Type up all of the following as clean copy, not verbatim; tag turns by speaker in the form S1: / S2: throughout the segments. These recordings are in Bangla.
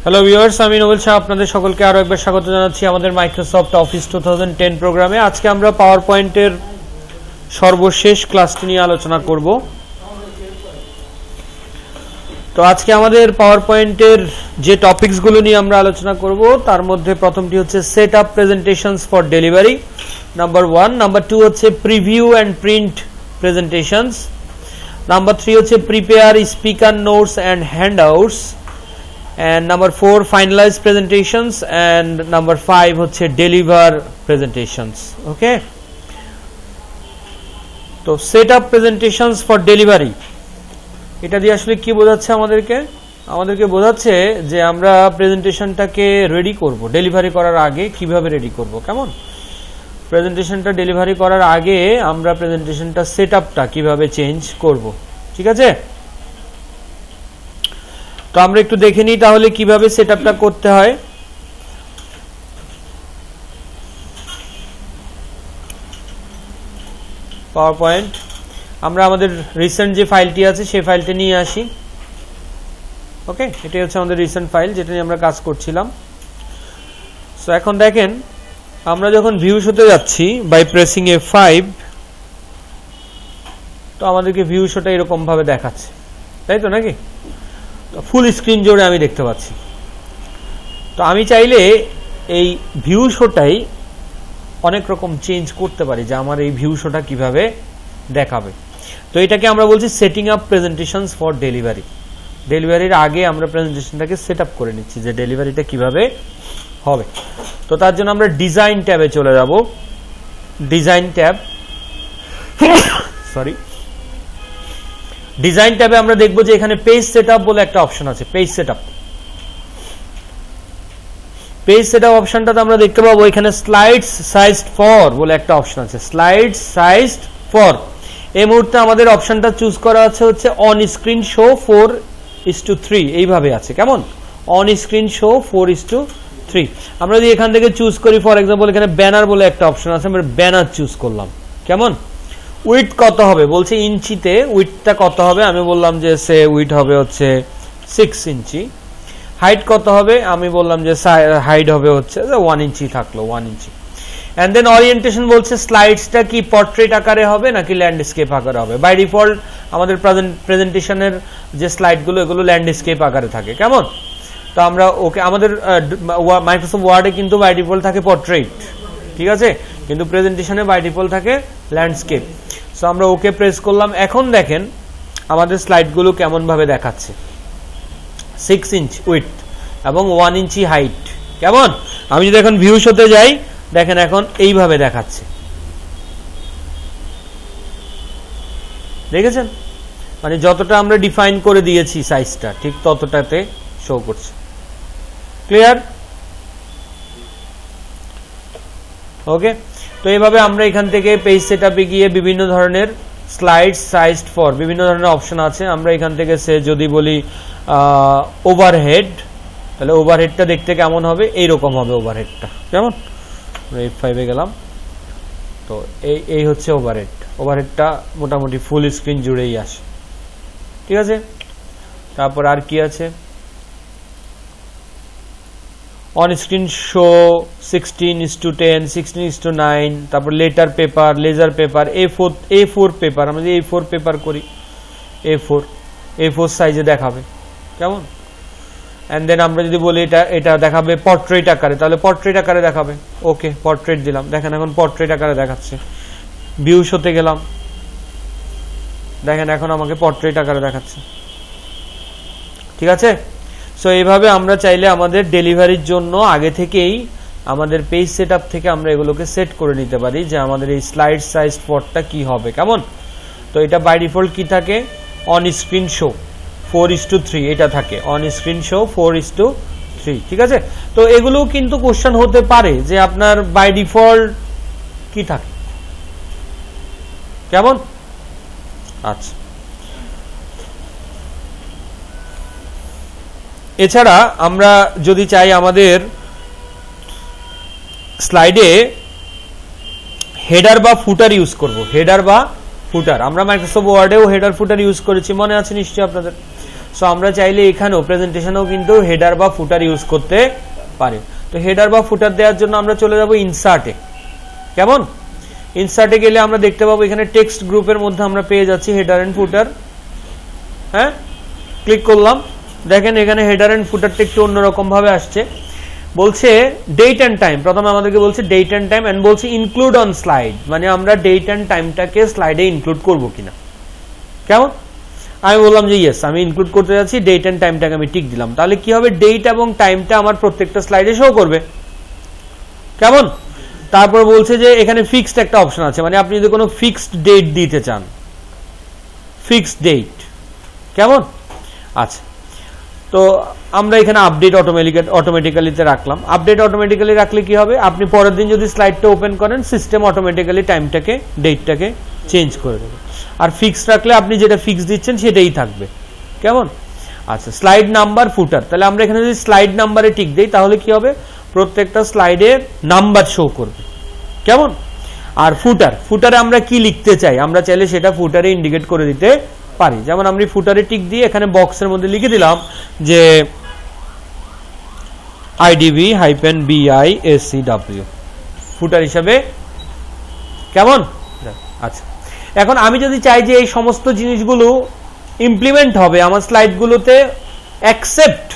S1: হ্যালো ভিউয়ার্স, আমি নোবেল শাহ আপনাদের সকলকে আরো একবার স্বাগত জানাচ্ছি আমাদের মাইক্রোসফট অফিস 2010 প্রোগ্রামে। আজকে আমরা পাওয়ার পয়েন্টের সর্বশেষ ক্লাসটি নিয়ে আলোচনা করব। তো আজকে আমাদের পাওয়ার পয়েন্টের যে টপিকসগুলো নিয়ে আমরা আলোচনা করব তার মধ্যে প্রথমটি হচ্ছে set up presentations for delivery, number 1। Number 2 হচ্ছে preview and print presentations. Number 3 হচ্ছে prepare speaker notes and handouts. And number 4 finalize presentations, and number 5 হচ্ছে deliver presentations. Okay, তো set up presentations for delivery এটা দিয়ে আসলে কি বোঝাচ্ছে আমাদেরকে বোঝাচ্ছে যে আমরা প্রেজেন্টেশনটাকে রেডি করব ডেলিভারি করার আগে। কিভাবে রেডি করব, কেমন প্রেজেন্টেশনটা ডেলিভারি করার আগে আমরা প্রেজেন্টেশনটা সেট আপটা কিভাবে চেঞ্জ করব, ঠিক আছে? তো আমরা একটু দেখে নিই তাহলে কিভাবে সেটআপটা করতে হয়। পাওয়ার পয়েন্ট আমরা আমাদের রিসেন্ট যে ফাইলটি আছে সেই ফাইলটা নিয়ে আসি। ওকে, এটাই হচ্ছে আমাদের রিসেন্ট ফাইল যেটা নিয়ে আমরা কাজ করছিলাম। সো এখন দেখেন, আমরা যখন ভিউ শোতে যাচ্ছি বাই প্রেসিং F5, তো আমাদেরকে ভিউ শোটা এরকম ভাবে দেখাচ্ছে, তাই তো নাকি? ফুল স্ক্রিন জুড়ে আমি দেখতে পাচ্ছি। তো আমি চাইলে এই ভিউ শোটাই অনেক রকম চেঞ্জ করতে পারি যে আমার এই ভিউ শোটা কিভাবে দেখাবে। তো এটাকে আমরা বলছি setting up presentations for delivery. ডেলিভারির আগে আমরা প্রেজেন্টেশনটাকে সেট আপ করে নিচ্ছি যে ডেলিভারিটা কিভাবে হবে। তো তার জন্য আমরা ডিজাইন ট্যাবে চলে যাব। ডিজাইন ট্যাব, সরি, ডিজাইন ট্যাবে আমরা দেখব যে এখানে পেজ সেটআপ বলে একটা অপশন আছে। পেজ সেটআপ অপশনটাতে আমরা দেখতে পাবো এখানে স্লাইডস সাইজড ফর বলে একটা অপশন আছে। স্লাইডস সাইজড ফর এই মুহূর্তে আমাদের অপশনটা চুজ করা আছে হচ্ছে অন স্ক্রিন শো 4:3 এইভাবে আছে, কেমন? On screen show 4:3। আমরা যদি এখান থেকে চুজ করি, ফর এক্সাম্পল এখানে ব্যানার বলে একটা অপশন আছে, আমরা ব্যানার চুজ করলাম, কেমন? উইডথ কত হবে বলছে ইঞ্চিতে, উইডথটা কত হবে? আমি বললাম যে সে উইডথ হবে হচ্ছে 6 ইঞ্চি। হাইট কত হবে? আমি বললাম যে হাইট হবে হচ্ছে 1 ইঞ্চি, থাকলো 1 ইঞ্চি। এন্ড দেন ওরিয়েন্টেশন বলছে স্লাইডসটা কি পোর্ট্রেট আকারে হবে নাকি ল্যান্ডস্কেপ আকারে হবে। বাই ডিফল্ট আমাদের প্রেজেন্টেশনের যে স্লাইডগুলো এগুলো ল্যান্ডস্কেপ আকারে থাকে, কেমন? তো আমরা ওকে, আমাদের মাইক্রোসফট ওয়ার্ডে কিন্তু বাই ডিফল্ট থাকে পোর্ট্রেট, ঠিক আছে, কিন্তু প্রেজেন্টেশনে বাই ডিফল্ট থাকে ল্যান্ডস্কেপ। সো আমরা ওকে প্রেস করলাম। এখন দেখেন আমাদের স্লাইডগুলো কেমন ভাবে দেখাচ্ছে। 6 ইঞ্চ উইডথ এবং 1 ইঞ্চি হাইট, কেমন? আমি যদি এখন ভিউ শোতে যাই, দেখেন এখন এইভাবে দেখাচ্ছে, দেখেছেন? মানে যতটা আমরা ডিফাইন করে দিয়েছি সাইজটা ঠিক ততটাতে শো করছে। ক্লিয়ার? ওকে, তো এইভাবে আমরা এখান থেকে পেজ সেটআপে গিয়ে বিভিন্ন ধরনের স্লাইড সাইজড ফর বিভিন্ন ধরনের অপশন আছে। আমরা এখান থেকে সে যদি বলি ওভারহেড, তাহলে ওভারহেডটা দেখতে কেমন হবে? এইরকম হবে ওভারহেডটা, কেমন? F5 এ গেলাম, তো এই হচ্ছে ওভারহেড। ওভারহেডটা মোটামুটি ফুল স্ক্রিন জুড়েই আসে, ঠিক আছে? তারপর আর কি আছে? On screen show 16:10, 16:9। তারপর letter paper, ledger paper, A4 পেপার। আমরা যদি A4 পেপার করি, A4 সাইজে দেখাবে, কেমন? এন্ড দেন আমরা যদি বলি এটা দেখাবে পোর্ট্রেট আকারে, তাহলে পোর্ট্রেট আকারে দেখাবে। ওকে, পোর্ট্রেট দিলাম, দেখেন এখন পোর্ট্রেট আকারে দেখাচ্ছে। ভিউ শোতে গেলাম, দেখেন এখন আমাকে পোর্ট্রেট আকারে দেখাচ্ছে, ঠিক আছে? সো এইভাবে আমরা চাইলে আমাদের ডেলিভারির জন্য আগে থেকেই আমাদের পেজ সেটআপ থেকে আমরা এগুলোকে সেট করে নিতে পারি যে আমাদের এই স্লাইড সাইজ ফরটা কি হবে, কেমন? তো এটা বাই ডিফল্ট কি থাকে? অন স্ক্রিন শো 4:3 এটা থাকে, অন স্ক্রিন শো 4:3, ঠিক আছে? তো এগুলো কিন্তু কোশ্চেন হতে পারে যে আপনার বাই ডিফল্ট কি থাকে, কেমন? আচ্ছা, এছাড়া আমরা যদি চাই আমাদের স্লাইডে হেডার বা ফুটার ইউজ করব। হেডার বা ফুটার আমরা মাইক্রোসফট ওয়ার্ডেও হেডার ফুটার ইউজ করেছি, মনে আছে নিশ্চয়ই আপনাদের। সো আমরা চাইলে এখানেও প্রেজেন্টেশনেও কিন্তু হেডার বা ফুটার ইউজ করতে পারি। তো হেডার বা ফুটার দেওয়ার জন্য আমরা চলে যাব ইনসার্টে। কেমন? ইনসার্টে গেলে আমরা দেখতে পাবো এখানে টেক্সট গ্রুপের মধ্যে আমরা পেয়ে যাচ্ছি হেডার এন্ড ফুটার। হ্যাঁ, ক্লিক করলাম, দেখেন এখানে হেডার এন্ড ফুটারটা একটু অন্যরকম ভাবে আসছে। বলছে ডেট এন্ড টাইম, প্রথমে আমাদেরকে বলছে ডেট এন্ড টাইম এন্ড বলছে ইনক্লুড অন স্লাইড, মানে আমরা ডেট এন্ড টাইমটাকে স্লাইডে ইনক্লুড করব কিনা। কেমন? আমি বললাম যে ইয়েস, আমি ইনক্লুড করতে যাচ্ছি, ডেট এন্ড টাইমটাকে আমি টিক দিলাম। তাহলে কি হবে, ডেট এবং টাইমটা আমার প্রত্যেকটা স্লাইডে শো করবে। কেমন? তারপর বলছে যে এখানে ফিক্সড একটা অপশন আছে, মানে আপনি যদি কোনো ফিক্সড ডেট দিতে চান, ফিক্সড ডেট। কেমন? আচ্ছা, তো আমরা এখানে আপডেট অটোমেটিক্যালিতে রাখলাম। আপডেট অটোমেটিক্যালি রাখলে কি হবে, আপনি পরের দিন যদি স্লাইডটা ওপেন করেন সিস্টেম অটোমেটিক্যালি টাইমটাকে ডেটটাকে চেঞ্জ করে দেবে। আর ফিক্স রাখলে আপনি যেটা ফিক্স দিচ্ছেন সেটাই থাকবে। কেমন? আচ্ছা, স্লাইড নাম্বার ফুটার, তাহলে আমরা এখানে যদি স্লাইড নাম্বারে টিক দেই তাহলে কি হবে, প্রত্যেকটা স্লাইডে নাম্বার শো করবে। কেমন? আর ফুটারে আমরা কি লিখতে চাই, আমরা চাইলে সেটা ফুটারে ইন্ডিকেট করে দিতে পারি। যেমন আমি ফুটারে টিক দিয়ে এখানে বক্সের মধ্যে লিখে দিলাম যে IDB-BISCW ফুটার হিসাবে। কেমন? আচ্ছা, এখন আমি যদি চাই যে এই সমস্ত জিনিসগুলো ইমপ্লিমেন্ট হবে আমার স্লাইডগুলোতে, অ্যাকসেপ্ট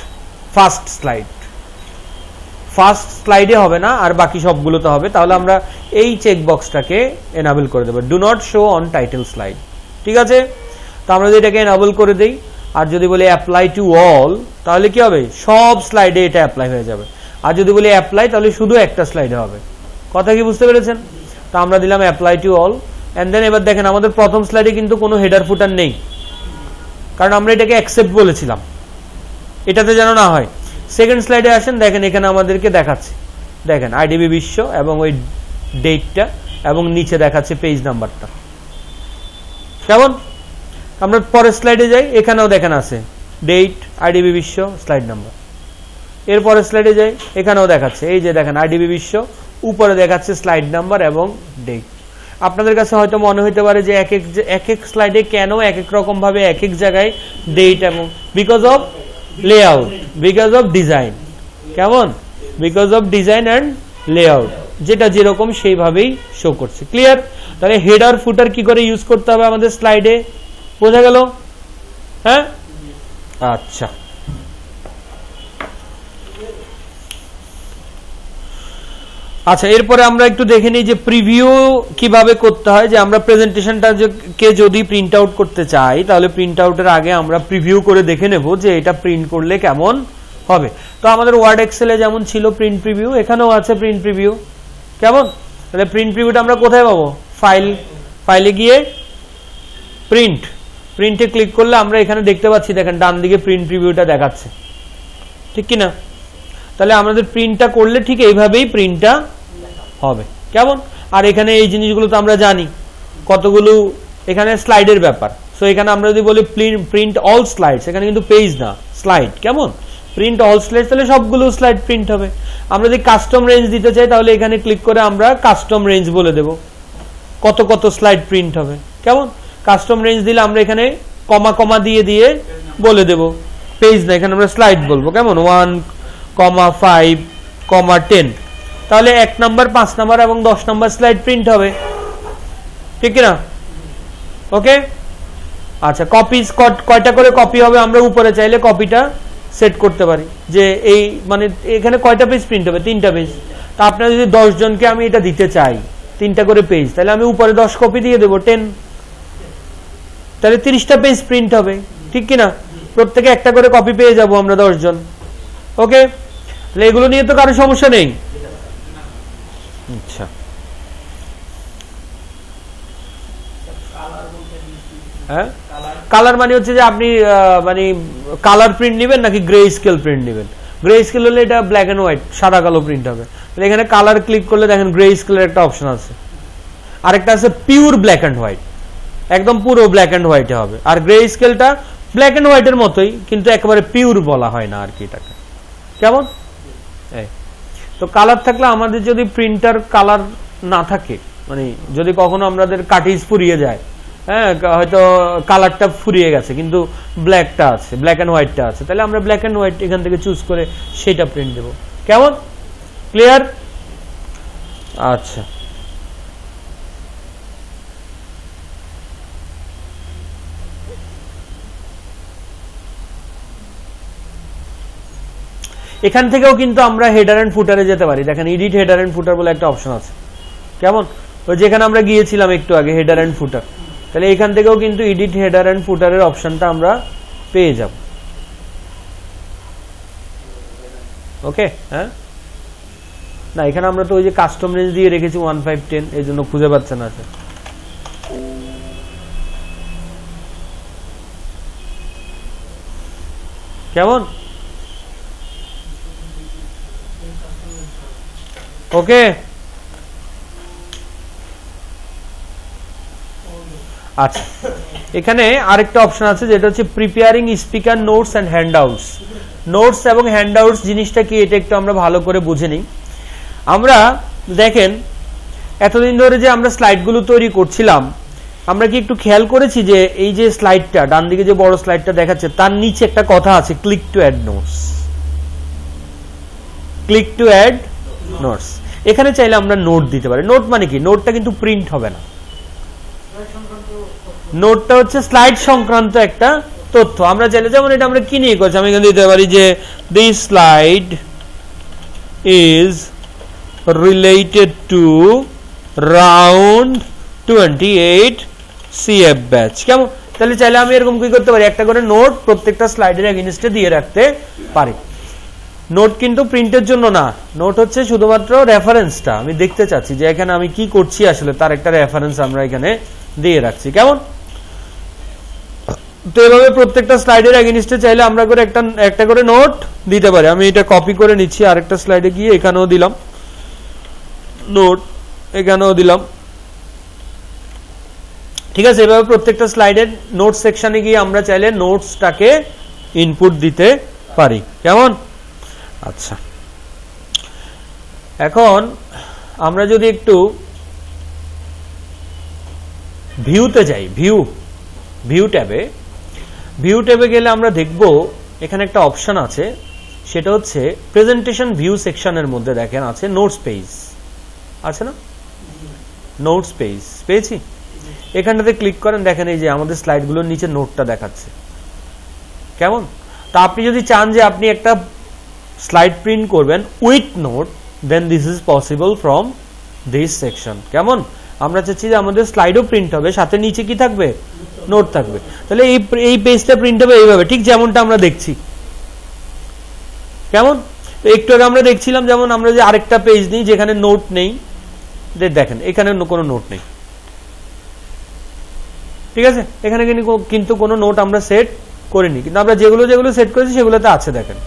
S1: ফার্স্ট স্লাইডে হবে না আর বাকি সবগুলোতে হবে, তাহলে আমরা এই চেক বক্সটাকে এনাবেল করে দেব, do not show on title slide. ঠিক আছে, তো আমরা যদি এটাকে এনাবেল করে দেই আর যদি বলি অ্যাপ্লাই টু অল, তাহলে কি হবে, সব স্লাইডে এটা অ্যাপ্লাই হয়ে যাবে। আর যদি বলি অ্যাপ্লাই, তাহলে শুধু একটা স্লাইডে হবে। কথা কি বুঝতে পেরেছেন? তো আমরা দিলাম apply to all and then এবার দেখেন আমাদের প্রথম স্লাইডে কিন্তু কোনো হেডার ফুটার নেই, কারণ আমরা এটাকে অ্যাকসেপ্ট বলেছিলাম, এটাতে যেন না হয়। সেকেন্ড স্লাইডে আসেন, দেখেন এখানে আমাদেরকে দেখাচ্ছে, দেখেন আইডিবি বিশ্ব এবং ওই ডেটটা এবং নিচে দেখাচ্ছে পেজ নাম্বারটা। কেমন? আমরা পরের স্লাইডে যাই, এখানেও দেখেন আছে ডেট, আইডিবি বিশ্ব, স্লাইড নাম্বার। এর পরের স্লাইডে যাই, এখানেও দেখাচ্ছে, এই যে দেখেন আইডিবি বিশ্ব, উপরে দেখাচ্ছে স্লাইড নাম্বার এবং ডেট। আপনাদের কাছে হয়তো মনে হতে পারে যে এক এক স্লাইডে কেন এক এক রকম ভাবে এক এক জায়গায় ডেট, এবং because of layout, because of design. কেমন? Because of design and layout, যেটা যেরকম সেইভাবেই শো করছে। ক্লিয়ার? তাহলে হেডার ফুটার কি করে ইউজ করতে হবে আমাদের স্লাইডে, বোঝা গেল? হ্যাঁ, আচ্ছা। আচ্ছা, এরপরে আমরা একটু দেখে নিই যে প্রিভিউ কিভাবে করতে হয়। যে আমরা প্রেজেন্টেশনটাকে যদি প্রিন্ট আউট করতে চাই, তাহলে প্রিন্ট আউটের আগে আমরা প্রিভিউ করে দেখে নেব যে এটা প্রিন্ট করলে কেমন হবে। তো আমাদের ওয়ার্ড এক্সেলে যেমন ছিল প্রিন্ট প্রিভিউ, এখানেও আছে প্রিন্ট প্রিভিউ। কেমন? তাহলে প্রিন্ট প্রিভিউটা আমরা কোথায় পাবো, ফাইলে গিয়ে প্রিন্টে ক্লিক করলে আমরা এখানে দেখতে পাচ্ছি, দেখেন ডান দিকে প্রিন্ট প্রিভিউটা দেখাচ্ছে, ঠিক কিনা? তাহলে আমাদের প্রিন্টটা করলে ঠিক এইভাবেই প্রিন্টটা হবে। কেমন? আর এখানে এই জিনিসগুলো তো আমরা জানি, কতগুলো এখানে স্লাইডের ব্যাপার। সো এখানে আমরা যদি বলি প্রিন্ট অল স্লাইডস, এখানে কিন্তু পেজ না, স্লাইড। কেমন? প্রিন্ট অল স্লাইডস, তাহলে সবগুলো স্লাইড প্রিন্ট হবে। আমরা যদি কাস্টম রেঞ্জ দিতে চাই, তাহলে এখানে ক্লিক করে আমরা কাস্টম রেঞ্জ বলে দেব, কত কত স্লাইড প্রিন্ট হবে। কেমন? কাস্টম রেঞ্জ দিলে আমরা এখানে কমা দিয়ে বলে দেব, পেজ না, এখানে আমরা স্লাইড বলবো। কেমন? 1, 5, 10, তাহলে 1 নাম্বার, 5 নাম্বার এবং 10 নাম্বার স্লাইড প্রিন্ট হবে, ঠিক না? ওকে, আচ্ছা। কপিজ কয়টা করে কপি হবে, আমরা উপরে চাইলে কপিটা সেট করতে পারি যে এই মানে এখানে কয়টা পেজ প্রিন্ট হবে, 3টা পেজ। তা আপনারা যদি 10 জনকে আমি এটা দিতে চাই 3টা করে পেজ, তাহলে আমি উপরে 10 কপি দিয়ে দেবো, 10, তাহলে 30টা পেজ প্রিন্ট হবে, ঠিক কিনা? প্রত্যেকে একটা করে কপি পেয়ে যাবো আমরা 10 জন। ওকে, তাহলে এগুলো নিয়ে তো কারো সমস্যা নেই। আচ্ছা, হ্যাঁ, কালার মানে হচ্ছে যে আপনি মানে কালার প্রিন্ট নেবেন নাকি গ্রে স্কেল প্রিন্ট নেবেন। গ্রে স্কেল হলে এটা ব্ল্যাক এন্ড হোয়াইট, সাদা কালো প্রিন্ট হবে। তাহলে এখানে কালার ক্লিক করলে দেখেন গ্রে স্কেলের একটা অপশন আছে, আরেকটা আছে পিওর ব্ল্যাক এন্ড হোয়াইট, একদম পুরো ব্ল্যাক এন্ড হোয়াইটে হবে। আর গ্রে স্কেলটা ব্ল্যাক এন্ড হোয়াইটের মতোই, কিন্তু একেবারে পিওর বলা হয় না আর কি এটাকে। কেমন? তো কালার থাকলে আমাদের যদি প্রিন্টার কালার না থাকে, মানে যদি কখনো আমাদের কার্টিজ ফুরিয়ে যায়, হ্যাঁ, হয়তো কালারটা ফুরিয়ে গেছে কিন্তু ব্ল্যাকটা আছে, ব্ল্যাক অ্যান্ড হোয়াইটটা আছে, তাহলে আমরা ব্ল্যাক অ্যান্ড হোয়াইট এখান থেকে চুজ করে সেটা প্রিন্ট দেব। কেমন? ক্লিয়ার? আচ্ছা, এখান থেকেও কিন্তু আমরা হেডার এন্ড ফুটারে যেতে পারি। দেখেন এডিট হেডার এন্ড ফুটার বলে একটা অপশন আছে। কেমন? ওই যেখানে আমরা গিয়েছিলাম একটু আগে, হেডার এন্ড ফুটার, তাহলে এখান থেকেও কিন্তু এডিট হেডার এন্ড ফুটারের অপশনটা আমরা পেয়ে যাব। ওকে, হ্যাঁ, না এখানে আমরা তো ওই যে কাস্টম রেঞ্জ দিয়ে রেখেছি 1510, এই জন্য খুঁজে পাচ্ছে না। কেমন? ওকে, আচ্ছা, এখানে আরেকটা অপশন আছে যেটা হচ্ছে preparing speaker notes and handouts. Notes এবং হ্যান্ডআউটস জিনিসটা কি এটা একটু আমরা ভালো করে বুঝে নিই। আমরা দেখেন এতদিন ধরে যে আমরা স্লাইডগুলো তৈরি করছিলাম, আমরা কি একটু খেয়াল করেছি যে এই যে স্লাইডটা ডান দিকে যে বড় স্লাইডটা দেখাচ্ছে তার নিচে একটা কথা আছে, click to add notes. Click to add notes, এখানে চাইলে আমরা নোট দিতে পারি। নোট মানে কি? নোটটা কিন্তু প্রিন্ট হবে না, নোটটা হচ্ছে স্লাইড সংক্রান্ত একটা তথ্য। আমরা চাইলে, যেমন এটা আমরা কি নিয়ে করছি, আমি এখানে দিতে পারি যে this slide is related to round 28 CF batch. কেমন? তাহলে চাইলে আমি এরকম কি করতে পারি, একটা করে নোট প্রত্যেকটা স্লাইডের এগেইনস্টে দিয়ে রাখতে পারি। নোট কিন্তু প্রিন্টের জন্য না, নোট হচ্ছে শুধুমাত্র রেফারেন্সটা, আমি দেখতে চাচ্ছি যে এখানে আমি কি করছি আসলে তার একটা রেফারেন্স আমরা এখানে দিয়ে রাখছি। কেমন? তো এভাবে প্রত্যেকটা স্লাইডের এগেইনস্টে চাইলে আমরা করে একটা করে নোট দিতে পারি। আমি এটা কপি করে নিচ্ছি, আরেকটা স্লাইডে গিয়ে এখানেও দিলাম নোট, এখানেও দিলাম। ঠিক আছে, এভাবে প্রত্যেকটা স্লাইডের নোট সেকশনে গিয়ে আমরা চাইলে নোটসটাকে ইনপুট দিতে পারি। কেমন? আচ্ছা, এখন আমরা যদি একটু ভিউতে যাই, ভিউ ট্যাবে গেলে আমরা দেখব এখানে একটা অপশন আছে, সেটা হচ্ছে প্রেজেন্টেশন ভিউ সেকশনের মধ্যে দেখেন আছে নোটস পেজ, আছে না? নোটস পেজ পেয়েছি, এখানটাতে ক্লিক করেন, দেখেন এই যে আমাদের স্লাইডগুলোর নিচে নোটটা দেখাচ্ছে। কেমন? তা আপনি যদি চান যে আপনি একটা স্লাইড প্রিন্ট করবেন with note, then this is possible from this section. কেমন? আমরা চাচ্ছি যে আমাদের স্লাইডও প্রিন্ট হবে, সাথে নিচে কি থাকবে? নোট থাকবে। তাহলে এই পেজটা প্রিন্ট হবে এইভাবে, ঠিক যেমনটা আমরা দেখছি। কেমন? তো একটু আগে আমরা দেখছিলাম, যেমন আমরা যে আরেকটা পেজ নিই যেখানে নোট নেই, দেখেন এখানে কোনো নোট নেই। ঠিক আছে, এখানে কিন্তু কোনো নোট আমরা সেট করিনি, কিন্তু আমরা যেগুলো সেট করেছি সেগুলোতে আছে। দেখেন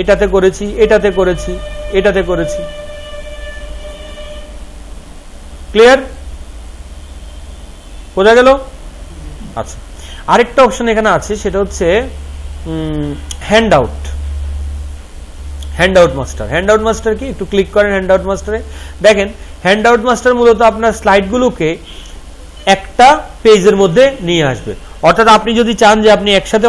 S1: এটাতে করেছি, এটাতে করেছি, এটাতে করেছি। ক্লিয়ার? বোঝা গেল? আচ্ছা, আরেকটা অপশন এখানে আছে, সেটা হচ্ছে হ্যান্ডআউট মাস্টার। হ্যান্ডআউট মাস্টার কি? একটু ক্লিক করেন হ্যান্ডআউট মাস্টারে, দেখেন হ্যান্ডআউট মাস্টার মূলত আপনার স্লাইডগুলোকে একটা পেজের মধ্যে নিয়ে আসবে। অর্থাৎ আপনি যদি চান যে আপনি একসাথে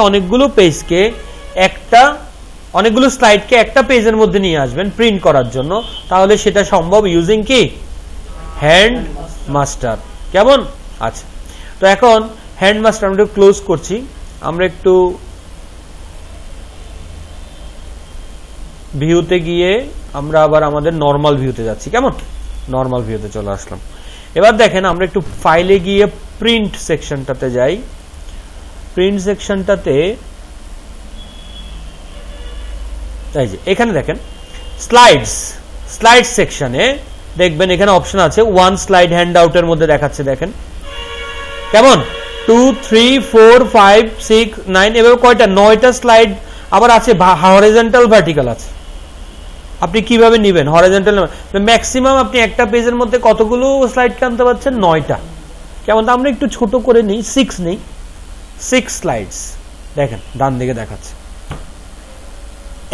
S1: অনেকগুলো স্লাইডকে একটা পেজের মধ্যে নিয়ে আসবেন প্রিন্ট করার জন্য, তাহলে সেটা সম্ভব ইউজিং কি? Hand master. কেমন? আচ্ছা, তো এখন হ্যান্ড মাস্টার আমরা ক্লোজ করছি, আমরা একটু ভিউতে গিয়ে আমরা আবার আমাদের নর্মাল ভিউতে যাচ্ছি। কেমন? নর্মাল ভিউতে চলে আসলাম। এবার দেখেন আমরা একটু ফাইলে গিয়ে প্রিন্ট সেকশনটাতে যাই। প্রিন্ট সেকশনটাতে এই যে এখানে দেখেন স্লাইড সেকশনে দেখবেন এখানে অপশন আছে ওয়ান স্লাইড হ্যান্ডআউটের মধ্যে দেখাচ্ছে। দেখেন কেমন? 2, 3, 4, 5, 6, 9 এভাবে কয়টা? 9টা স্লাইড আবার আছে, হরিজন্টাল ভার্টিক্যাল আছে। আপনি কিভাবে নেবেন? হরিজন্টাল ম্যাক্সিমাম আপনি একটা পেজের মধ্যে কতগুলো স্লাইড আনতে পারছেন? 9টা। কেমন? আমরা একটু ছোট করে নিই, 6 নেই, 6 স্লাইডস। দেখেন ডান দিকে দেখাচ্ছে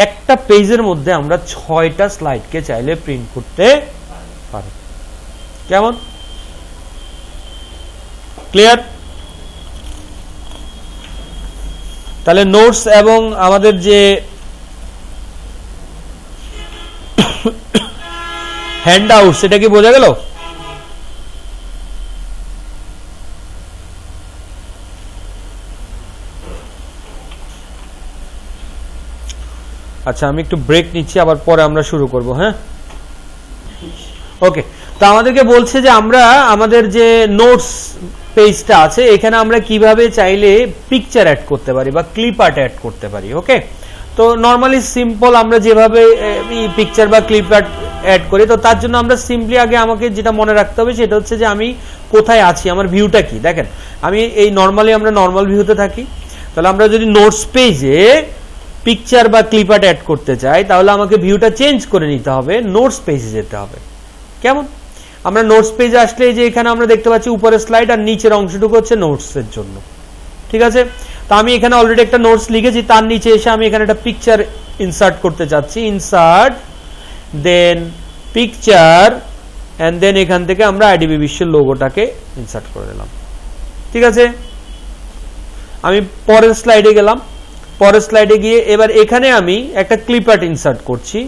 S1: একটা পেজের মধ্যে আমরা 6টা স্লাইডকে চাইলে প্রিন্ট করতে পারি। কেমন? ক্লিয়ার? তাহলে নোটস এবং আমাদের যে হ্যান্ড আউট সেটা কি বোঝা গেল? আচ্ছা আমি একটু ব্রেক নিচ্ছি, আবার পরে আমরা শুরু করব। হ্যাঁ ওকে, তো আমাদেরকে বলছে যে আমরা আমাদের যে নোটস পেজটা আছে এখানে আমরা কিভাবে চাইলে পিকচার অ্যাড করতে পারি বা ক্লিপ আর্ট অ্যাড করতে পারি। ওকে, তো নর্মালি সিম্পল আমরা যেভাবে পিকচার বা ক্লিপ আর্ট অ্যাড করি, তো তার জন্য আমরা সিম্পলি আগে আমাকে যেটা মনে রাখতে হবে সেটা হচ্ছে যে আমি কোথায় আছি, আমার ভিউটা কি। দেখেন আমি এই নর্মালি আমরা নর্মাল ভিউতে থাকি, তাহলে আমরা যদি নোটস পেজে পিকচার বা ক্লিপ আর্ট অ্যাড করতে চাই তাহলে আমাকে ভিউটা চেঞ্জ করে নিতে হবে, নোটস পেজে যেতে হবে। কেমন? আমরা নোটস পেজে আসলে যে এখানে আমরা দেখতে পাচ্ছি উপরে স্লাইড আর নিচের অংশটুকু হচ্ছে নোটস এর জন্য। ঠিক আছে, তো আমি এখানে অলরেডি একটা নোটস লিখেছি, তার নিচে এসে আমি এখানে একটা পিকচার ইনসার্ট করতে চাচ্ছি। Insert, then picture, and then এখান থেকে আমরা আইডিবি বিশ্বের লোগোটাকে ইনসার্ট করে দিলাম। ঠিক আছে, আমি পরের স্লাইডে গেলাম। পরের স্লাইডে গিয়ে এবার এখানে আমি একটা ক্লিপ আর্ট ইনসার্ট করছি।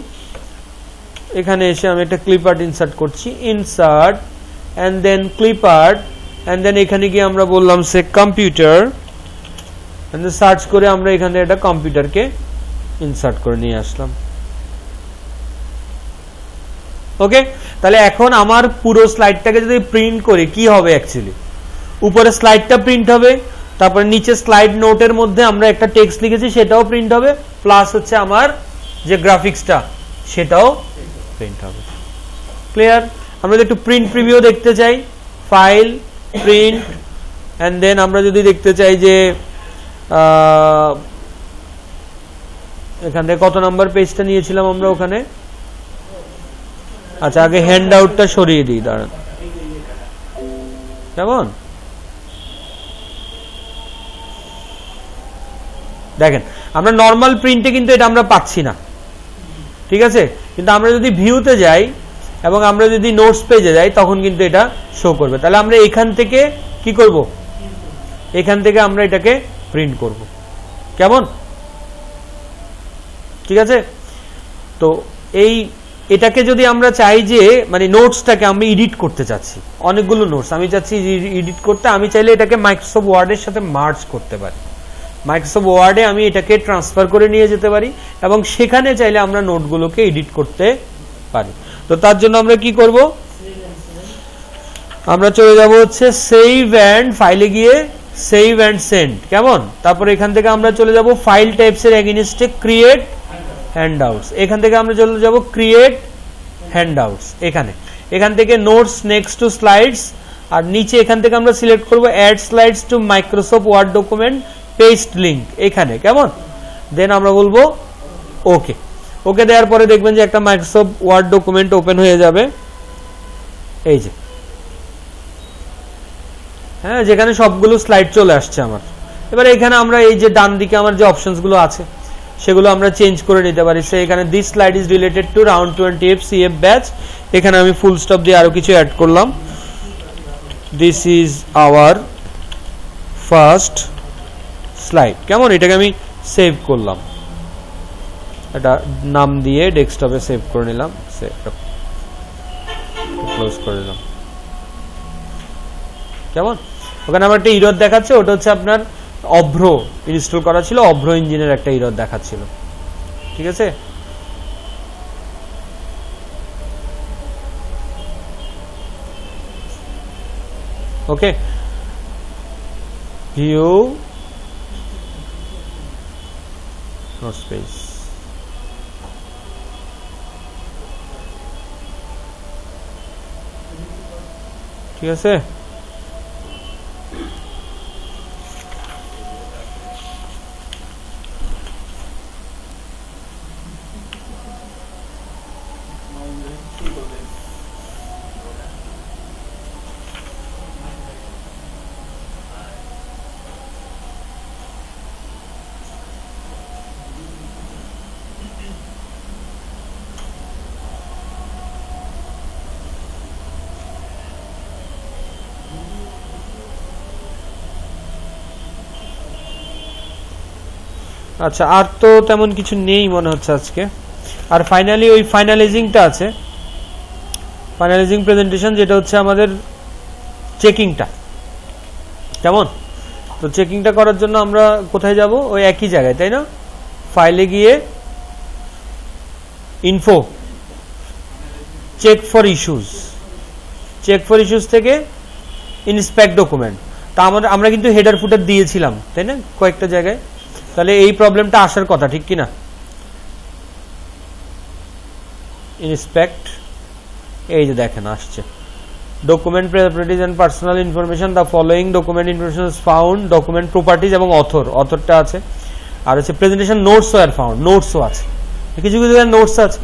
S1: এখানে এসে আমি একটা ক্লিপ আর্ট ইনসার্ট করছি, insert and then clip art, and then এখানে গিয়ে আমরা বললাম say computer, and then search করে আমরা এখানে একটা কম্পিউটারকে ইনসার্ট করে নিয়ে আসলাম। ওকে, তাহলে এখন আমার পুরো স্লাইডটাকে যদি প্রিন্ট করি কি হবে, অ্যাকচুয়ালি উপরে স্লাইডটা প্রিন্ট হবে, তারপরে নিচে স্লাইড নোটের মধ্যে আমরা একটা টেক্সট লিখেছি সেটাও প্রিন্ট হবে, প্লাস হচ্ছে আমার যে গ্রাফিক্সটা সেটাও প্রিন্ট হবে। ক্লিয়ার? আমরা যদি একটু প্রিন্ট প্রিভিউ দেখতে চাই, ফাইল, প্রিন্ট, এন্ড দেন আমরা যদি দেখতে চাই যে এখান থেকে কত নাম্বার পেজটা নিয়েছিলাম আমরা ওখানে। আচ্ছা আগে হ্যান্ড আউটটা সরিয়ে দিই, দাঁড়ান। কেমন? দেখেন আমরা নর্মাল প্রিন্টে কিন্তু এটা আমরা পাচ্ছি না। ঠিক আছে, কিন্তু আমরা যদি ভিউতে যাই এবং আমরা যদি নোটস পেজে যাই তখন কিন্তু এটা শো করবে। তাহলে আমরা এখান থেকে কি করব, এখান থেকে আমরা এটাকে প্রিন্ট করব। কেমন? ঠিক আছে, তো এটাকে যদি আমরা চাই যে মানে নোটসটাকে আমি এডিট করতে চাচ্ছি, অনেকগুলো নোটস আমি চাচ্ছি এডিট করতে, আমি চাইলে এটাকে মাইক্রোসফট ওয়ার্ডের সাথে মার্জ করতে পারি। মাইক্রোসফট ওয়ার্ডে আমি এটাকে ট্রান্সফার করে নিয়ে যেতে পারি এবং সেখানে চাইলে আমরা নোটগুলোকে এডিট করতে পারি। তো তার জন্য আমরা কি করব, আমরা চলে যাব হচ্ছে সেভ অ্যান্ড ফাইলে গিয়ে সেভ অ্যান্ড সেন্ড। কেমন? তারপর এখান থেকে আমরা চলে যাব ফাইল টাইপসের এগেইনস্টে ক্রিয়েট হ্যান্ডআউটস, এখান থেকে আমরা চলে যাব ক্রিয়েট হ্যান্ডআউটস। এখান থেকে নোটস নেক্সট টু স্লাইডস, আর নিচে এখান থেকে আমরা সিলেক্ট করব add slides to Microsoft Word document, paste link এখানে। কেমন? দেন আমরা বলবো ওকে। ওকে দেওয়ার পরে দেখবেন যে একটা মাইক্রোসফট ওয়ার্ড ডকুমেন্ট ওপেন হয়ে যাবে, এই যে, হ্যাঁ, যেখানে সবগুলো স্লাইড চলে আসছে আমার। এবার এখানে আমরা এই যে ডান দিকে আমার যে অপশনস গুলো আছে সেগুলো আমরা চেঞ্জ করে নিতে পারি। সে এখানে this slide is related to round 20 CF batch, এখানে আমি ফুল স্টপ দিয়ে আরো কিছু অ্যাড করলাম। This is our first slide. কেমন? এটাকে আমি সেভ করলাম, এটা নাম দিয়ে ডেস্কটপে সেভ করে নিলাম, ক্লোজ করে দিলাম। কেমন? ওখানে আমার একটা ইরর দেখাচ্ছে, ওটা হচ্ছে আপনার অভ্র ইনস্টল করা ছিল, অভ্র ইঞ্জিনের একটা ইরর দেখাচ্ছিল। ঠিক আছে, ওকে। ভিউ নোট স্পেস, ঠিক আছে। আচ্ছা, আর তো তেমন কিছু নেই মনে হচ্ছে আজকে। আর ফাইনালি ওই ফাইনালাইজিংটা আছে, ফাইনালাইজিং প্রেজেন্টেশন, যেটা হচ্ছে আমাদের চেকিংটা। কেমন? তো চেকিংটা করার জন্য আমরা কোথায় যাব? ওই একই জায়গায়, তাই না? ফাইলে গিয়ে info, check for issues, check for issues থেকে ইন্সপেক্ট ডকুমেন্ট। তা আমরা কিন্তু হেডার ফুটার দিয়েছিলাম, তাই না, কয়েকটা জায়গায়। তাহলে এই প্রবলেমটা আসার কথা, ঠিক কিনা? ইন্সপেক্ট, এই যে দেখেন আসছে, document properties and personal information, the following document information is found, document properties এবং অথরটা আছে। আর হচ্ছে প্রেজেন্টেশন নোটস আর ফাউন্ড, নোটসও আছে, কিছু কিছু নোটস আছে।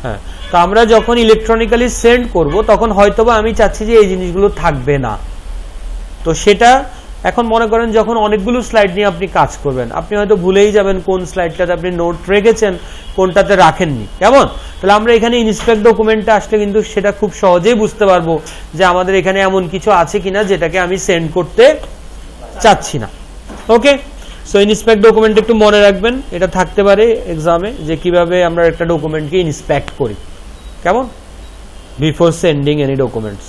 S1: হ্যাঁ, তো আমরা যখন ইলেকট্রনিক্যালি সেন্ড করব তখন হয়তোবা আমি চাচ্ছি যে এই জিনিসগুলো থাকবে না। তো সেটা এখন মনে করেন যখন অনেকগুলো স্লাইড নিয়ে আপনি কাজ করবেন, আপনি হয়তো ভুলেই যাবেন কোন স্লাইডটাতে আপনি নোট রেখেছেন, কোনটাতে রাখেননি। কেমন? তাহলে আমরা এখানে ইন্সপেক্ট ডকুমেন্টটা আসলে কিন্তু সেটা খুব সহজেই বুঝতে পারবো যে আমাদের এখানে এমন কিছু আছে কিনা যেটাকে আমি সেন্ড করতে চাচ্ছি না। ওকে, সো ইন্সপেক্ট ডকুমেন্ট একটু মনে রাখবেন, এটা থাকতে পারে এক্সামে যে কিভাবে আমরা একটা ডকুমেন্টকে ইন্সপেক্ট করি। কেমন? Before sending any documents.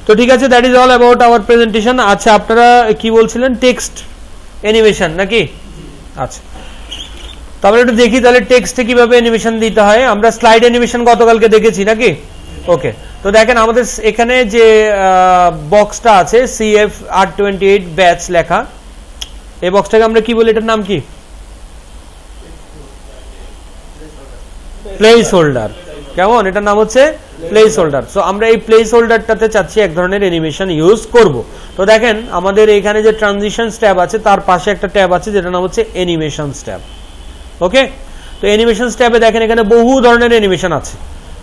S1: তো ঠিক আছে, that is all about our presentation. আচ্ছা, আপনারা কি বলছিলেন? টেক্সট অ্যানিমেশন নাকি? আচ্ছা, তাহলে একটু দেখি তাহলে টেক্সটে কিভাবে অ্যানিমেশন দিতে হয়। আমরা স্লাইড অ্যানিমেশন গতকালকে দেখেছি নাকি? ওকে, তো দেখেন আমাদের এখানে যে বক্সটা আছে CF828 ব্যাচ লেখা, এই বক্সটাকে আমরা কি বলি? এটার নাম কি? Place holder. কেমন? এটার নাম হচ্ছে প্লেস হোল্ডার। সো আমরা এই প্লেস হোল্ডারটাতে চাচ্ছি এক ধরনের অ্যানিমেশন ইউজ করব। তো দেখেন আমাদের এখানে যে ট্রানজিশন ট্যাব আছে তার পাশে একটা ট্যাব আছে যেটার নাম হচ্ছে অ্যানিমেশন ট্যাব। ওকে, তো অ্যানিমেশন ট্যাবে দেখেন এখানে বহু ধরনের অ্যানিমেশন আছে।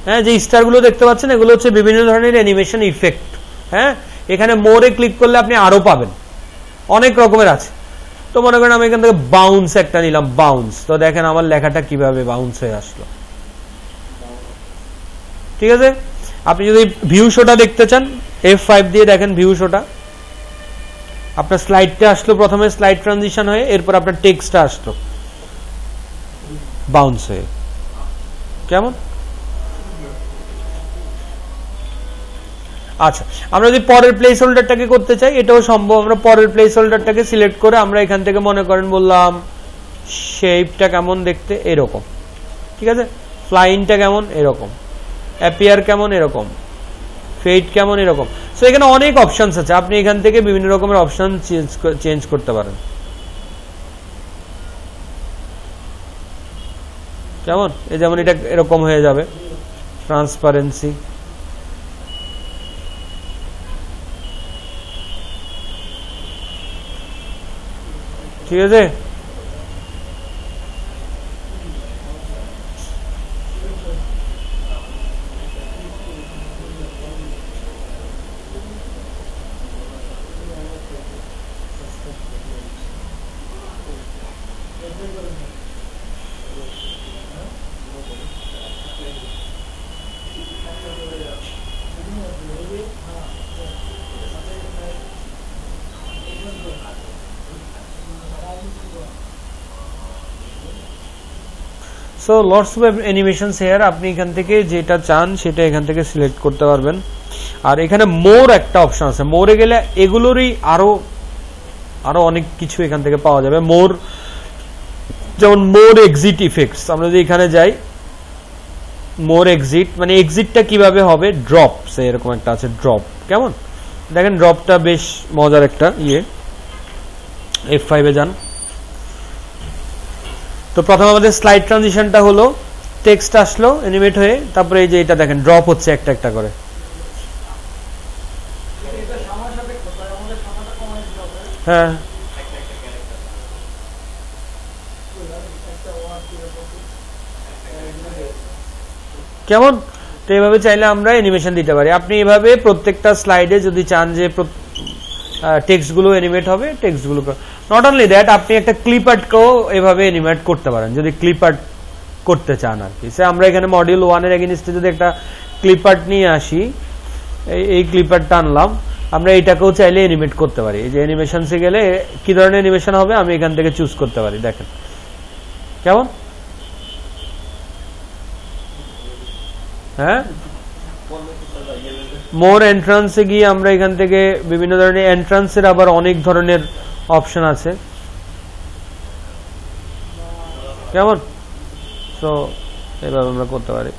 S1: হ্যাঁ, যে স্টারগুলো দেখতে পাচ্ছেন এগুলো হচ্ছে বিভিন্ন ধরনের অ্যানিমেশন ইফেক্ট। হ্যাঁ, এখানে মোরে ক্লিক করলে আপনি আরো পাবেন, অনেক রকমের আছে। তো মনে করেন আমি এখান থেকে বাউন্স একটা নিলাম, বাউন্স। তো দেখেন আমার লেখাটা কিভাবে বাউন্স হয়ে আসলো। ঠিক আছে, আপনি যদি ভিউ শোটা দেখতে চান F5 দিয়ে দেখেন ভিউ শোটা। আপনার স্লাইডটা আসলো, প্রথমে স্লাইড ট্রানজিশন হয়ে, এরপর আপনার টেক্সটটা আসলো বাউন্স হয়ে। কেমন? আচ্ছা, আমরা যদি পরের প্লেস হোল্ডারটাকে করতে চাই এটাও সম্ভব। আমরা পরের প্লেস হোল্ডারটাকে সিলেক্ট করে আমরা এখান থেকে মনে করেন বললাম শেপটা কেমন দেখতে, এরকম। ঠিক আছে, ফ্লাইনটা কেমন, এরকম। অ্যাপিয়ার কেমন, এরকম। ফেড কেমন, এরকম। সো এখানে অনেক অপশনস আছে, আপনি এখান থেকে বিভিন্ন রকমের অপশন চেঞ্জ করতে পারেন। কেমন? এই যেমন এটা এরকম হয়ে যাবে, ট্রান্সপারেন্সি। ঠিক আছে, so lots of animations here. আপনি এখান থেকে যেটা চান সেটা এখান থেকে সিলেক্ট করতে পারবেন। আর এখানে মোর একটা অপশন আছে, মোরে গেলে এগুলোরই আরো অনেক কিছু এখান থেকে পাওয়া যাবে। মোর, যেমন মোর এক্সিট ইফেক্টস। আমরা যদি এখানে যাই, মোর এক্সিট মানে এক্সিটটা কিভাবে হবে, ড্রপ এরকম একটা আছে, ড্রপ। কেমন? দেখেন ড্রপটা বেশ মজার একটা ইয়ে। F5 এ যান। তো প্রথমে আমাদের স্লাইড ট্রানজিশনটা হলো, টেক্সট আসলো অ্যানিমেট হয়ে, তারপরে এই যে এটা দেখেন ড্রপ হচ্ছে একটা একটা করে। হ্যাঁ, কেমন? তো এইভাবে চাইলে আমরা অ্যানিমেশন দিতে পারি। আপনি এভাবে প্রত্যেকটা স্লাইডে যদি চান যে টেক্সটগুলো অ্যানিমেট হবে, টেক্সটগুলো। নট অনলি দ্যাট, আপনি একটা ক্লিপ আর্টকেও এভাবে অ্যানিমেট করতে পারেন যদি ক্লিপ আর্ট করতে চান আর কি। আমরা এখানে মডিউল 1 এর এগেইনস্টে যদি একটা ক্লিপ আর্ট নিয়ে আসি, এই ক্লিপ আর্টটা আনলাম, আমরা এটাকেও চাইলে অ্যানিমেট করতে পারি। এই যে অ্যানিমেশনসে গেলে কি ধরনের অ্যানিমেশন হবে আমি এখান থেকে চুজ করতে পারি। দেখেন কেমন? হ্যাঁ, মোর এন্ট্রান্সে গিয়ে আমরা এখান থেকে বিভিন্ন ধরনের এন্ট্রান্সের আবার অনেক ধরনের অপশন আছে, কেমন? তো এভাবে আমরা করতে পারি,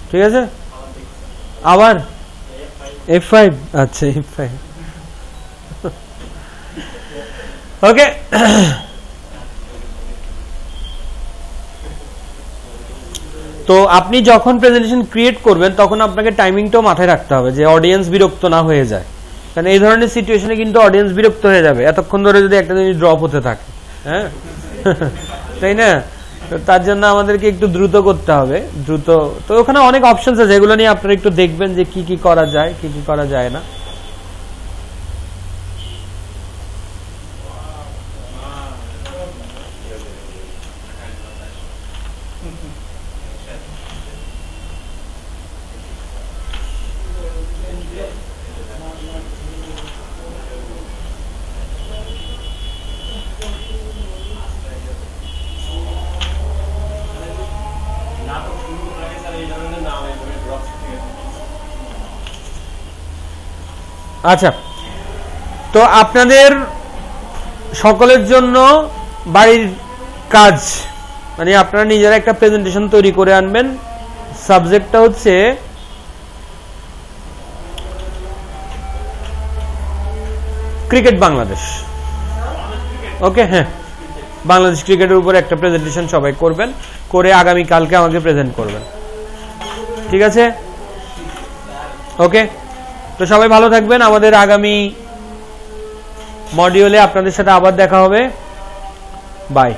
S1: ঠিক আছে। আবার F5, আচ্ছা F5, ওকে। তো আপনি যখন প্রেজেন্টেশন ক্রিয়েট করবেন তখন আপনাকে টাইমিংটাও মাথায় রাখতে হবে যে অডিয়েন্স বিরক্ত না হয়ে যায়, কারণ এই ধরনের সিচুয়েশনে কিন্তু অডিয়েন্স বিরক্ত হয়ে যাবে এতক্ষণ ধরে যদি একটা জিনিস ড্রপ হতে থাকে, হ্যাঁ তাই না? তার জন্য আমাদেরকে একটু দ্রুত করতে হবে, দ্রুত। তো ওখানে অনেক অপশনস আছে, যেগুলো নিয়ে আপনারা একটু দেখবেন যে কি কি করা যায়, কি কি করা যায় না। আচ্ছা, তো আপনাদের সকলের জন্য বাড়ির কাজ, মানে আপনারা নিজেরা একটা প্রেজেন্টেশন তৈরি করে আনবেন। সাবজেক্টটা হচ্ছে ক্রিকেট বাংলাদেশ, ওকে? হ্যাঁ, বাংলাদেশ ক্রিকেটের উপর একটা প্রেজেন্টেশন সবাই করবেন, করে আগামী কালকে আমাকে প্রেজেন্ট করবেন, ঠিক আছে? ওকে, তো সবাই ভালো থাকবেন। আমাদের আগামী মডিউলে আপনাদের সাথে আবার দেখা হবে। বাই।